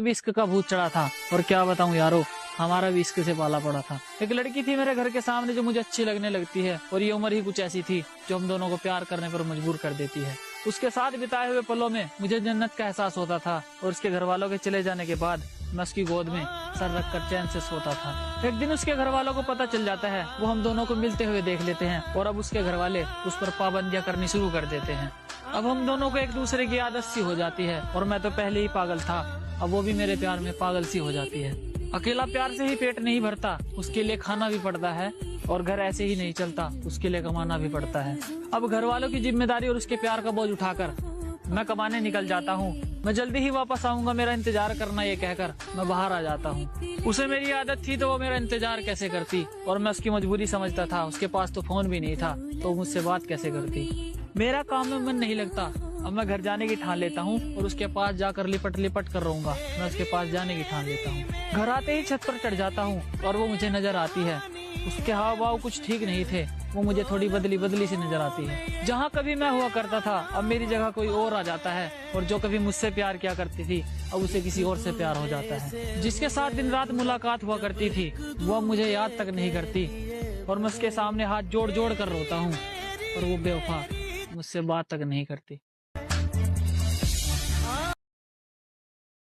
भी इश्क का भूत चढ़ा था। और क्या बताऊं यारो, हमारा भी इश्क से पाला पड़ा था। एक लड़की थी मेरे घर के सामने जो मुझे अच्छी लगने लगती है, और ये उम्र ही कुछ ऐसी थी जो हम दोनों को प्यार करने पर मजबूर कर देती है। उसके साथ बिताए हुए पलों में मुझे जन्नत का एहसास होता था, और उसके घर वालों के चले जाने के बाद मैं उसकी गोद में सर रखकर चैन से सोता था। एक दिन उसके घर वालों को पता चल जाता है, वो हम दोनों को मिलते हुए देख लेते हैं, और अब उसके घर वाले उस पर पाबंदियां करनी शुरू कर देते हैं। अब हम दोनों को एक दूसरे की आदत सी हो जाती है, और मैं तो पहले ही पागल था, अब वो भी मेरे प्यार में पागल सी हो जाती है। अकेला प्यार से ही पेट नहीं भरता, उसके लिए खाना भी पड़ता है, और घर ऐसे ही नहीं चलता, उसके लिए कमाना भी पड़ता है। अब घर वालों की जिम्मेदारी और उसके प्यार का बोझ उठाकर मैं कमाने निकल जाता हूँ। मैं जल्दी ही वापस आऊंगा, मेरा इंतजार करना, ये कहकर मैं बाहर आ जाता हूँ। उसे मेरी आदत थी तो वो मेरा इंतजार कैसे करती, और मैं उसकी मजबूरी समझता था। उसके पास तो फोन भी नहीं था, तो मुझसे बात कैसे करती। मेरा काम में मन नहीं लगता, अब मैं घर जाने की ठान लेता हूँ, और उसके पास जाकर लिपट लिपट कर रहूंगा। मैं उसके पास जाने की ठान लेता हूँ। घर आते ही छत पर चढ़ जाता हूँ, और वो मुझे नजर आती है। उसके हाव भाव कुछ ठीक नहीं थे, वो मुझे थोड़ी बदली बदली सी नजर आती है। जहाँ कभी मैं हुआ करता था, अब मेरी जगह कोई और आ जाता है, और जो कभी मुझसे प्यार किया करती थी, अब उसे किसी और से प्यार हो जाता है। जिसके साथ दिन रात मुलाकात हुआ करती थी, वो अब मुझे याद तक नहीं करती, और मैं उसके सामने हाथ जोड़ जोड़ कर रोता हूँ, और वो बेवफा मुझसे बात तक नहीं करती।